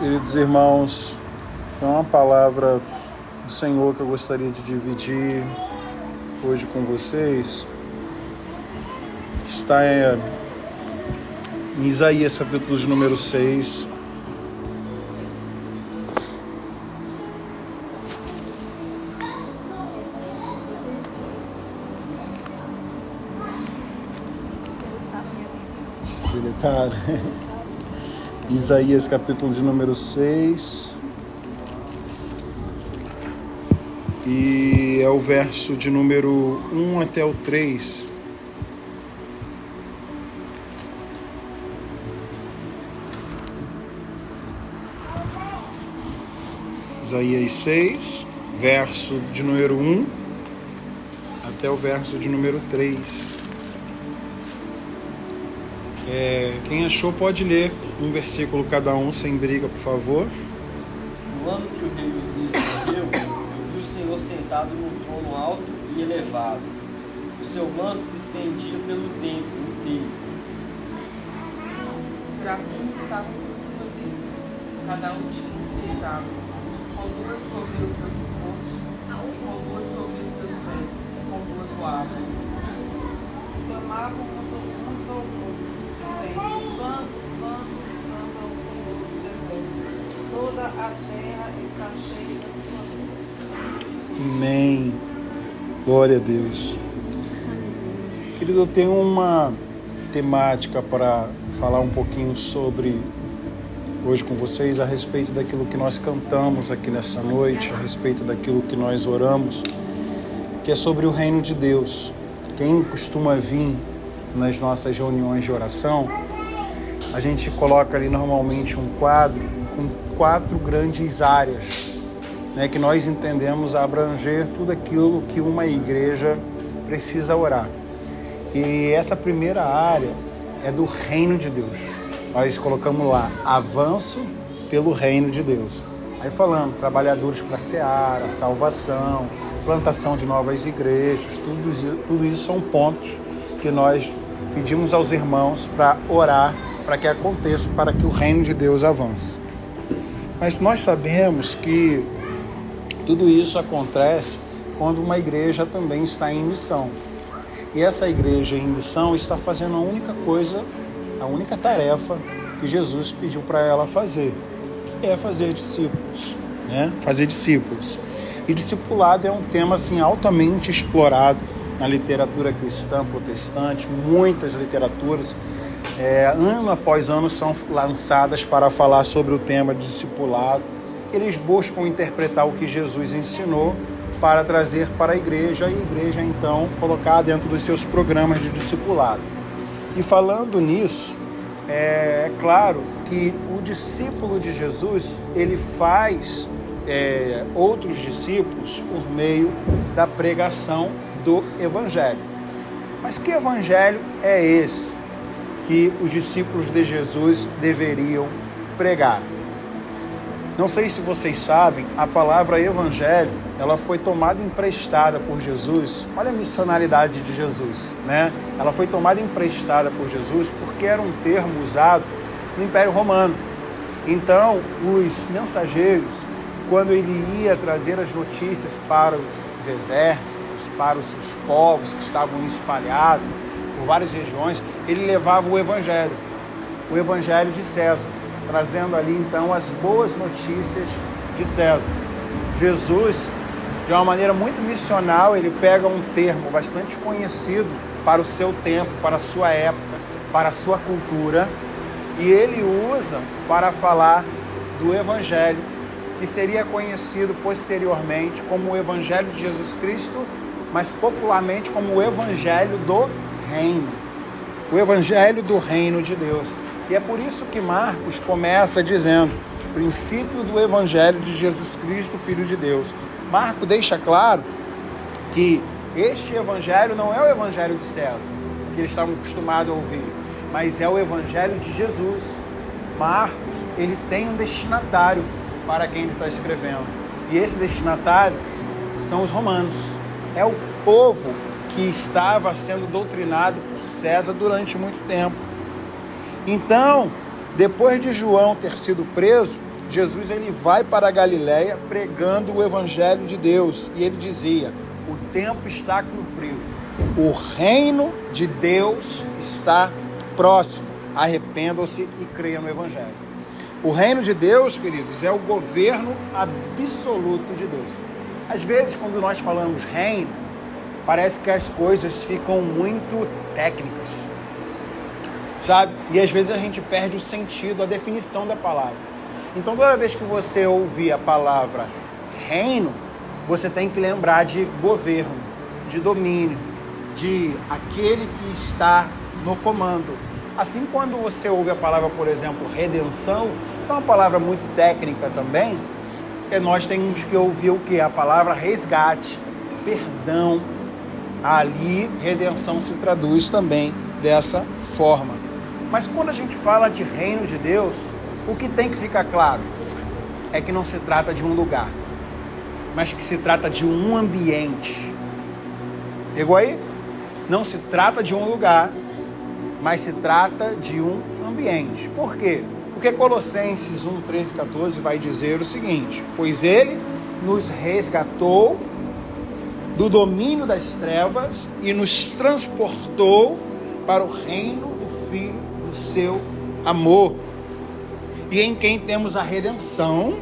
Queridos irmãos, é uma palavra do Senhor que eu gostaria de dividir hoje com vocês. Está em Isaías, capítulo de número 6. Deletado. Isaías, capítulo de número 6. E é o verso de número 1 até o 3. Isaías 6, verso de número 1 até o verso de número 3. Quem achou pode ler um versículo cada um, sem briga, por favor. No ano que o rei Uzias morreu, eu vi o Senhor sentado num trono alto e elevado. O seu manto se estendia pelo templo inteiro. Serafins estavam por cima dele. Cada um tinha 6 asas, com 2 cobriam seus rostos, e com 2 cobriam seus pés, e com 2 voavam. Clamavam uns aos outros, dizendo: Santo, Santo, Santo é o Senhor dos exércitos. Toda a terra está cheia da sua luz. Amém. Glória a Deus. Querido, eu tenho uma temática para falar um pouquinho sobre hoje com vocês a respeito daquilo que nós cantamos aqui nessa noite, a respeito daquilo que nós oramos, que é sobre o reino de Deus. Quem costuma vir nas nossas reuniões de oração, a gente coloca ali normalmente um quadro com 4 grandes áreas, né, que nós entendemos abranger tudo aquilo que uma igreja precisa orar. E essa primeira área é do reino de Deus. Nós colocamos lá, avanço pelo reino de Deus. Aí falando, trabalhadores para a seara, salvação, plantação de novas igrejas, tudo isso são pontos que nós pedimos aos irmãos para orar, para que aconteça, para que o reino de Deus avance. Mas nós sabemos que tudo isso acontece quando uma igreja também está em missão. E essa igreja em missão está fazendo a única coisa, a única tarefa que Jesus pediu para ela fazer, que é fazer discípulos, né? Fazer discípulos. E discipulado é um tema assim altamente explorado na literatura cristã protestante. Muitas literaturas, ano após ano, são lançadas para falar sobre o tema de discipulado. Eles buscam interpretar o que Jesus ensinou para trazer para a igreja, e a igreja então colocar dentro dos seus programas de discipulado. E falando nisso, é claro que o discípulo de Jesus, ele faz outros discípulos por meio da pregação do evangelho. Mas que evangelho é esse que os discípulos de Jesus deveriam pregar? Não sei se vocês sabem, a palavra evangelho, ela foi tomada emprestada por Jesus. Olha a missionalidade de Jesus, né? Ela foi tomada emprestada por Jesus porque era um termo usado no Império Romano. Então, os mensageiros, quando ele ia trazer as notícias para os exércitos, para os povos que estavam espalhados por várias regiões, ele levava o evangelho de César, trazendo ali então as boas notícias de César. Jesus, de uma maneira muito missional, ele pega um termo bastante conhecido para o seu tempo, para a sua época, para a sua cultura, e ele usa para falar do evangelho, que seria conhecido posteriormente como o evangelho de Jesus Cristo, mas popularmente como o evangelho do reino, o evangelho do reino de Deus. E é por isso que Marcos começa dizendo, princípio do evangelho de Jesus Cristo, Filho de Deus. Marcos deixa claro que este evangelho não é o evangelho de César, que eles estavam acostumados a ouvir, mas é o evangelho de Jesus. Marcos, ele tem um destinatário para quem ele está escrevendo. E esse destinatário são os romanos. É o povo que estava sendo doutrinado por César durante muito tempo. Então, depois de João ter sido preso, Jesus ele vai para a Galileia pregando o evangelho de Deus. E ele dizia: o tempo está cumprido. O reino de Deus está próximo. Arrependam-se e creiam no evangelho. O reino de Deus, queridos, é o governo absoluto de Deus. Às vezes, quando nós falamos reino, parece que as coisas ficam muito técnicas, sabe? E às vezes a gente perde o sentido, a definição da palavra. Então, toda vez que você ouvir a palavra reino, você tem que lembrar de governo, de domínio, de aquele que está no comando. Assim, quando você ouve a palavra, por exemplo, redenção, que é uma palavra muito técnica também, nós temos que ouvir o que? A palavra resgate, perdão. Ali, redenção se traduz também dessa forma. Mas quando a gente fala de reino de Deus, o que tem que ficar claro é que não se trata de um lugar, mas que se trata de um ambiente. Pegou aí? Não se trata de um lugar, mas se trata de um ambiente. Por quê? Porque Colossenses 1, 13 e 14 vai dizer o seguinte: pois ele nos resgatou do domínio das trevas e nos transportou para o reino do Filho do seu amor, e em quem temos a redenção,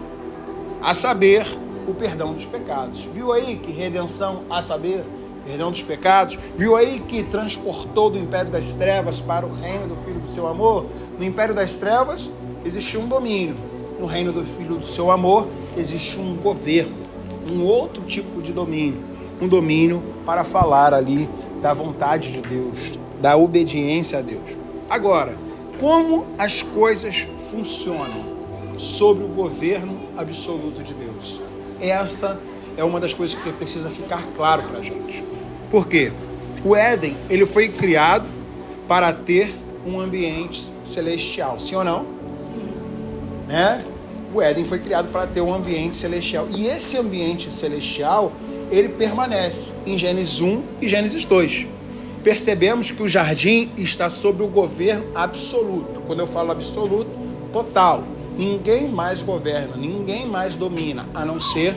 a saber, o perdão dos pecados. Viu aí que redenção, a saber, perdão dos pecados? Viu aí que transportou do império das trevas para o reino do Filho do seu amor? No império das trevas existia um domínio, no reino do Filho do seu amor existe um governo, um outro tipo de domínio, um domínio para falar ali da vontade de Deus, da obediência a Deus. Agora, como as coisas funcionam sob o governo absoluto de Deus? Essa é uma das coisas que precisa ficar claro para a gente. Por quê? O Éden, ele foi criado para ter um ambiente celestial, sim ou não? Sim. Né? O Éden foi criado para ter um ambiente celestial. E esse ambiente celestial, ele permanece em Gênesis 1 e Gênesis 2. Percebemos que o jardim está sob o governo absoluto. Quando eu falo absoluto, total. Ninguém mais governa, ninguém mais domina, a não ser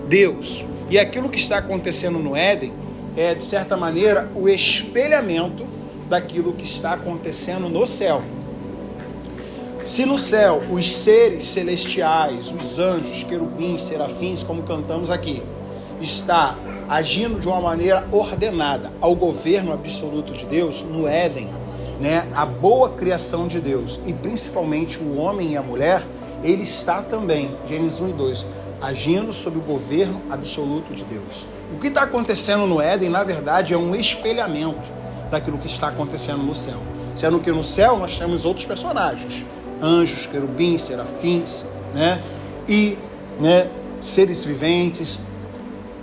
Deus. E aquilo que está acontecendo no Éden é, de certa maneira, o espelhamento daquilo que está acontecendo no céu. Se no céu os seres celestiais, os anjos, querubins, serafins, como cantamos aqui, está agindo de uma maneira ordenada ao governo absoluto de Deus, no Éden, né, a boa criação de Deus, e principalmente o homem e a mulher, ele está também, Gênesis 1 e 2, agindo sob o governo absoluto de Deus. O que está acontecendo no Éden, na verdade, é um espelhamento daquilo que está acontecendo no céu. Sendo que no céu nós temos outros personagens, anjos, querubins, serafins, né, e seres viventes.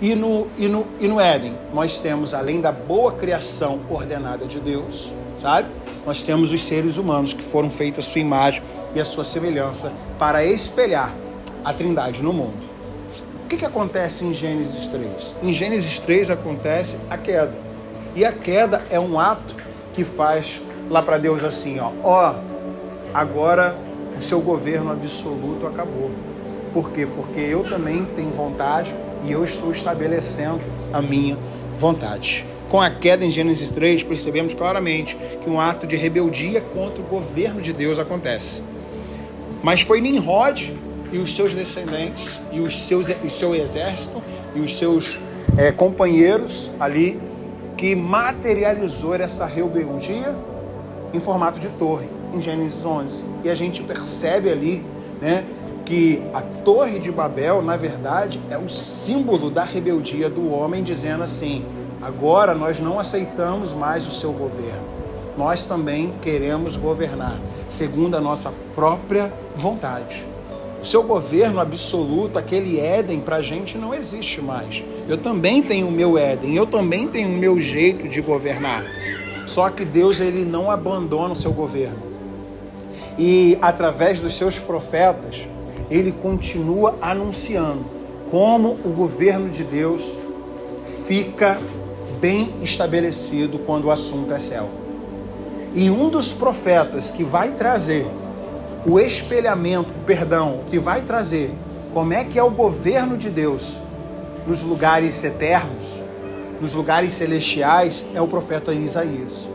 E no Éden, nós temos, além da boa criação ordenada de Deus, sabe? Nós temos os seres humanos que foram feitos à sua imagem e à sua semelhança para espelhar a Trindade no mundo. O que acontece em Gênesis 3? Em Gênesis 3 acontece a queda. E a queda é um ato que faz lá para Deus assim, ó, agora o seu governo absoluto acabou. Por quê? Porque eu também tenho vontade e eu estou estabelecendo a minha vontade. Com a queda em Gênesis 3, percebemos claramente que um ato de rebeldia contra o governo de Deus acontece. Mas foi Nimrod e os seus descendentes, e o seu exército, e os seus companheiros ali, que materializou essa rebeldia em formato de torre, em Gênesis 11. E a gente percebe ali, né, que a Torre de Babel, na verdade, é o símbolo da rebeldia do homem, dizendo assim: agora nós não aceitamos mais o seu governo, nós também queremos governar segundo a nossa própria vontade. O seu governo absoluto, aquele Éden, para a gente não existe mais. Eu também tenho o meu Éden, eu também tenho o meu jeito de governar. Só que Deus, ele não abandona o seu governo. E através dos seus profetas, ele continua anunciando como o governo de Deus fica bem estabelecido quando o assunto é céu. E um dos profetas que vai trazer o espelhamento, o que vai trazer como é que é o governo de Deus nos lugares eternos, nos lugares celestiais, é o profeta Isaías.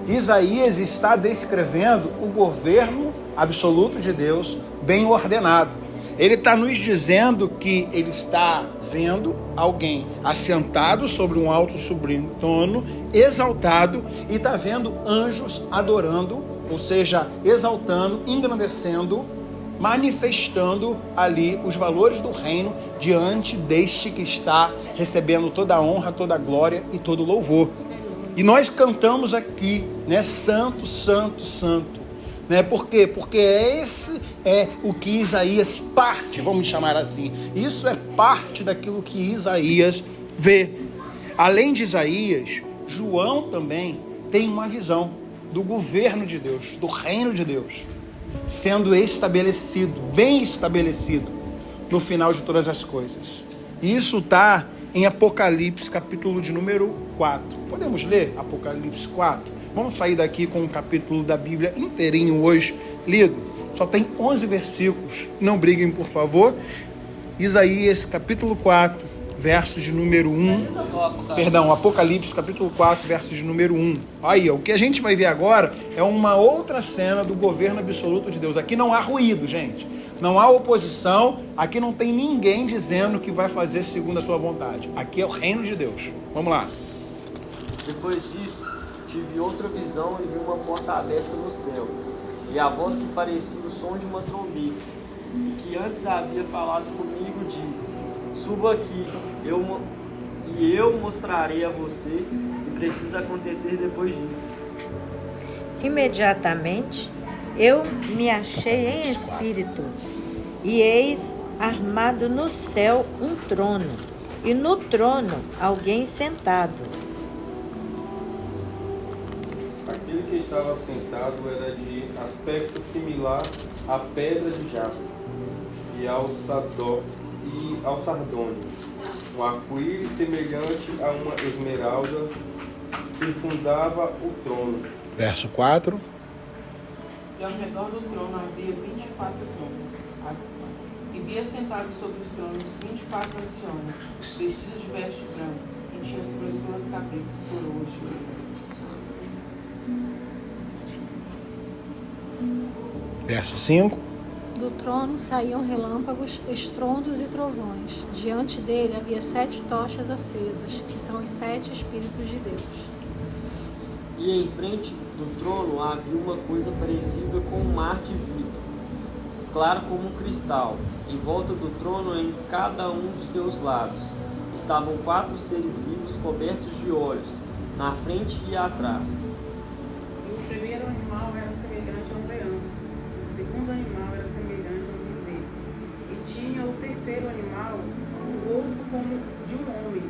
Isaías está descrevendo o governo absoluto de Deus, bem ordenado. Ele está nos dizendo que ele está vendo alguém assentado sobre um alto sublime trono, exaltado, e está vendo anjos adorando, ou seja, exaltando, engrandecendo, manifestando ali os valores do reino diante deste que está recebendo toda a honra, toda a glória e todo o louvor. E nós cantamos aqui, né, santo, santo, santo, né? Por quê? Porque esse é o que Isaías parte, vamos chamar assim. Isso é parte daquilo que Isaías vê. Além de Isaías, João também tem uma visão do governo de Deus, do reino de Deus, sendo estabelecido, bem estabelecido, no final de todas as coisas. E isso está em Apocalipse, capítulo de número 4. Podemos ler Apocalipse 4? Vamos sair daqui com um capítulo da Bíblia inteirinho hoje, lido. Só tem 11 versículos. Não briguem, por favor. Isaías, capítulo 4, versos de número 1. Apocalipse, capítulo 4, versos de número 1. Aí, ó, o que a gente vai ver agora é uma outra cena do governo absoluto de Deus. Aqui não há ruído, gente. Não há oposição. Aqui não tem ninguém dizendo que vai fazer segundo a sua vontade. Aqui é o reino de Deus. Vamos lá. Depois disso, tive outra visão e vi uma porta aberta no céu, e a voz que parecia o som de uma trombeta, e que antes havia falado comigo, disse: suba aqui, eu mostrarei a você o que precisa acontecer depois disso. Imediatamente eu me achei em espírito, e eis armado no céu um trono, e no trono alguém sentado. Aquele que estava sentado era de aspecto similar à pedra de jaspe e ao sardônio. Um arco-íris semelhante a uma esmeralda circundava o trono. Verso 4. E ao redor do trono havia 24 tronos. E via sentados sobre os tronos 24 anciões, vestidos de vestes brancas, e tinham sobre suas cabeças coroas de ouro. Verso 5. Do trono saíam relâmpagos, estrondos e trovões. Diante dele havia 7 tochas acesas, que são os 7 Espíritos de Deus. E em frente do trono havia uma coisa parecida com um mar de vidro, claro como um cristal. Em volta do trono, em cada um dos seus lados, estavam 4 seres vivos cobertos de olhos, na frente e atrás. E o primeiro animal era semelhante a um leão, o segundo animal era semelhante a um bezerro, e tinha o terceiro animal um rosto como de um homem,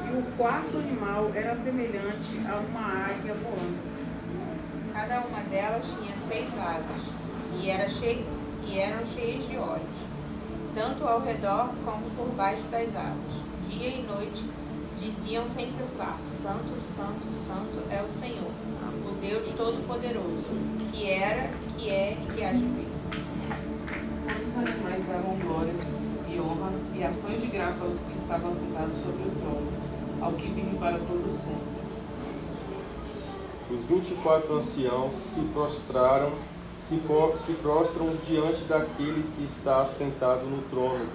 e o quarto animal era semelhante a uma águia voando. Cada uma delas tinha 6 asas, e eram cheias de olhos, tanto ao redor como por baixo das asas. Dia e noite diziam sem cessar: Santo, Santo, Santo é o Senhor, o Deus Todo-Poderoso, que era, que é e que há de vir. Todos os animais davam glória e honra e ações de graça aos que estavam sentados sobre o trono, ao que vive para todo sempre. Os 24 anciãos se prostram diante daquele que está sentado no trono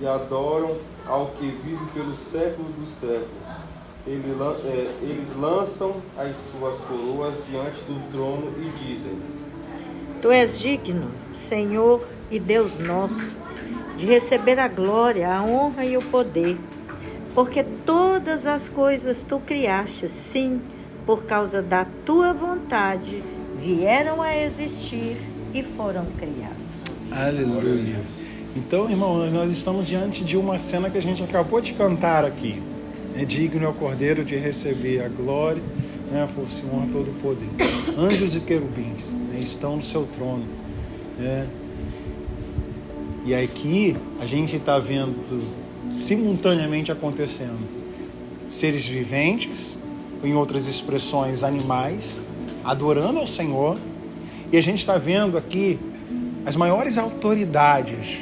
e adoram ao que vive pelos séculos dos séculos. Eles lançam as suas coroas diante do trono e dizem: Tu és digno, Senhor e Deus nosso, de receber a glória, a honra e o poder, porque todas as coisas tu criaste, sim, por causa da tua vontade, vieram a existir e foram criados. Aleluia. Então, irmãos, nós estamos diante de uma cena que a gente acabou de cantar aqui. É digno é o Cordeiro de receber a glória, né, a força e honra, todo o poder. Anjos e querubins, né, estão no seu trono. Né? E aqui a gente está vendo simultaneamente acontecendo seres viventes, em outras expressões animais, adorando ao Senhor. E a gente está vendo aqui as maiores autoridades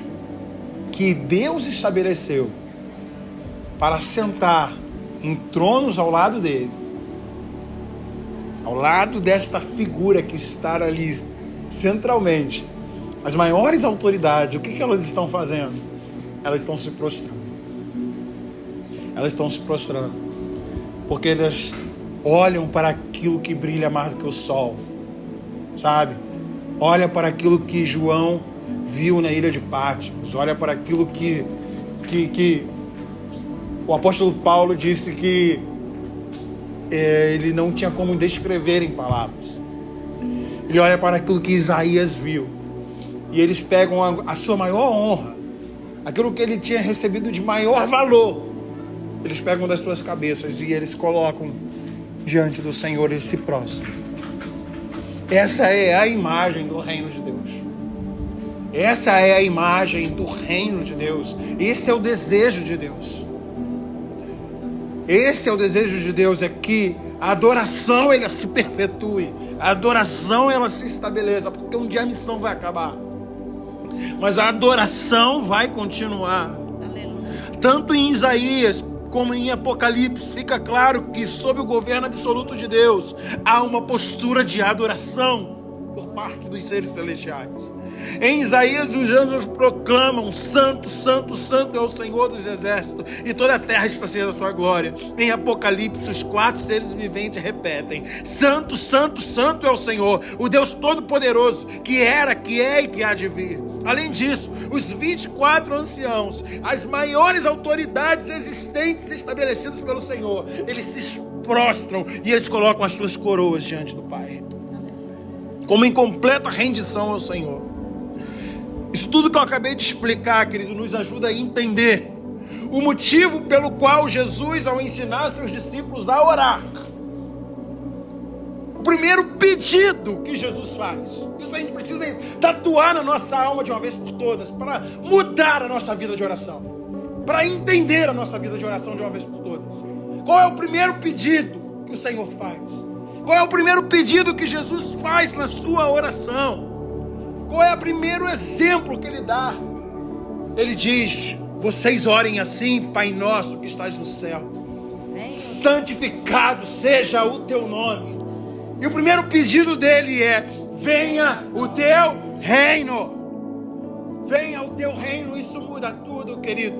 que Deus estabeleceu para sentar em tronos ao lado dele, ao lado desta figura que está ali centralmente, as maiores autoridades, o que elas estão fazendo? Elas estão se prostrando. Elas estão se prostrando. Porque elas olham para aquilo que brilha mais do que o sol. Sabe? Olha para aquilo que João viu na ilha de Patmos. Olha para aquilo que o apóstolo Paulo disse que ele não tinha como descrever em palavras. Ele olha para aquilo que Isaías viu. E eles pegam a sua maior honra, aquilo que ele tinha recebido de maior valor, eles pegam das suas cabeças e eles colocam diante do Senhor e se prostram. Essa é a imagem do reino de Deus. Essa é a imagem do reino de Deus. Esse é o desejo de Deus. Esse é o desejo de Deus, é que a adoração ela se perpetue, a adoração ela se estabeleça, porque um dia a missão vai acabar, mas a adoração vai continuar. Aleluia. Tanto em Isaías como em Apocalipse fica claro que sob o governo absoluto de Deus há uma postura de adoração por parte dos seres celestiais. Em Isaías os anjos proclamam: Santo, Santo, Santo é o Senhor dos exércitos, e toda a terra está cheia da sua glória. Em Apocalipse os 4 seres viventes repetem: Santo, Santo, Santo é o Senhor, o Deus Todo-Poderoso, que era, que é e que há de vir. Além disso, os 24 anciãos, as maiores autoridades existentes estabelecidas pelo Senhor, eles se prostram e eles colocam as suas coroas diante do Pai, como em completa rendição ao Senhor. Isso tudo que eu acabei de explicar, querido, nos ajuda a entender o motivo pelo qual Jesus, ao ensinar seus discípulos a orar, o primeiro pedido que Jesus faz, isso a gente precisa tatuar na nossa alma de uma vez por todas, para mudar a nossa vida de oração, para entender a nossa vida de oração de uma vez por todas. Qual é o primeiro pedido que o Senhor faz? Qual é o primeiro pedido que Jesus faz na sua oração? Qual é o primeiro exemplo que ele dá? Ele diz: vocês orem assim: Pai nosso que estás no céu, santificado seja o teu nome. E o primeiro pedido dele é: venha o teu reino. Venha o teu reino. Isso muda tudo, querido.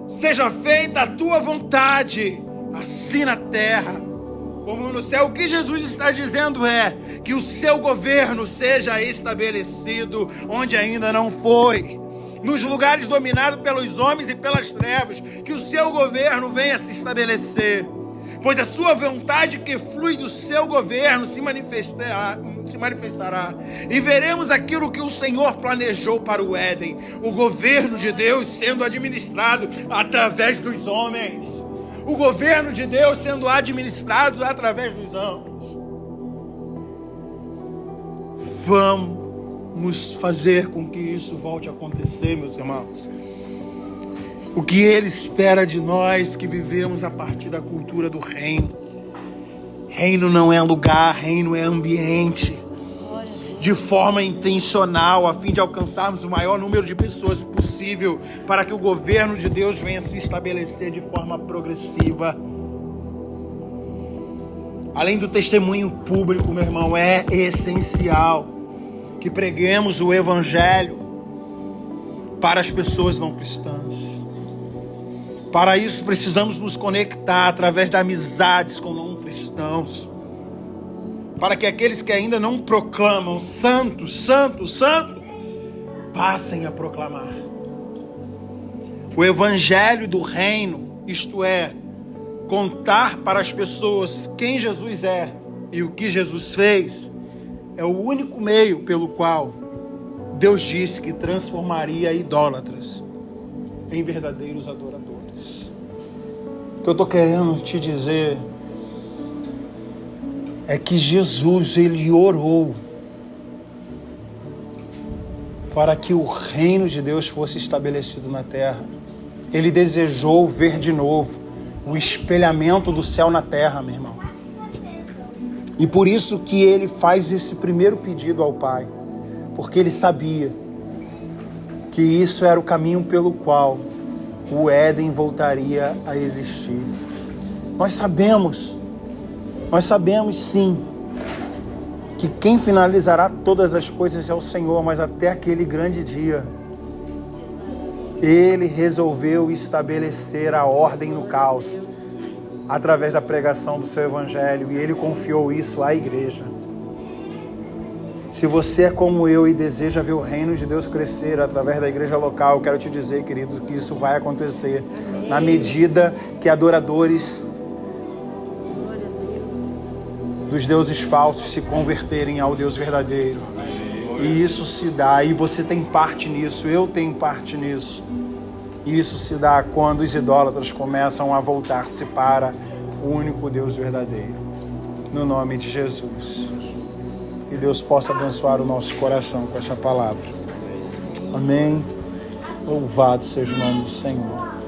Seja feita a tua vontade, assim na terra como no céu. O que Jesus está dizendo é que o seu governo seja estabelecido onde ainda não foi, nos lugares dominados pelos homens e pelas trevas, que o seu governo venha se estabelecer, pois a sua vontade que flui do seu governo se manifestará, e veremos aquilo que o Senhor planejou para o Éden, o governo de Deus sendo administrado através dos homens. O governo de Deus sendo administrado através dos homens. Vamos fazer com que isso volte a acontecer, meus irmãos. O que Ele espera de nós que vivemos a partir da cultura do reino. Reino não é lugar, reino é ambiente. De forma intencional, a fim de alcançarmos o maior número de pessoas possível, para que o governo de Deus venha se estabelecer de forma progressiva. Além do testemunho público, meu irmão, é essencial que preguemos o evangelho para as pessoas não cristãs. Para isso precisamos nos conectar através de amizades com não cristãos, para que aqueles que ainda não proclamam santo, santo, santo, passem a proclamar. O evangelho do reino, isto é, contar para as pessoas quem Jesus é e o que Jesus fez, é o único meio pelo qual Deus disse que transformaria idólatras em verdadeiros adoradores. O que eu estou querendo te dizer é que Jesus, ele orou para que o reino de Deus fosse estabelecido na terra. Ele desejou ver de novo o espelhamento do céu na terra, meu irmão. E por isso que ele faz esse primeiro pedido ao Pai, porque ele sabia que isso era o caminho pelo qual o Éden voltaria a existir. Nós sabemos sim, que quem finalizará todas as coisas é o Senhor, mas até aquele grande dia, Ele resolveu estabelecer a ordem no caos, através da pregação do seu Evangelho, e Ele confiou isso à igreja. Se você é como eu e deseja ver o reino de Deus crescer através da igreja local, eu quero te dizer, querido, que isso vai acontecer. Amém. Na medida que adoradores dos deuses falsos se converterem ao Deus verdadeiro. E isso se dá, e você tem parte nisso, eu tenho parte nisso. E isso se dá quando os idólatras começam a voltar-se para o único Deus verdadeiro. No nome de Jesus. E Deus possa abençoar o nosso coração com essa palavra. Amém. Louvado seja o nome do Senhor.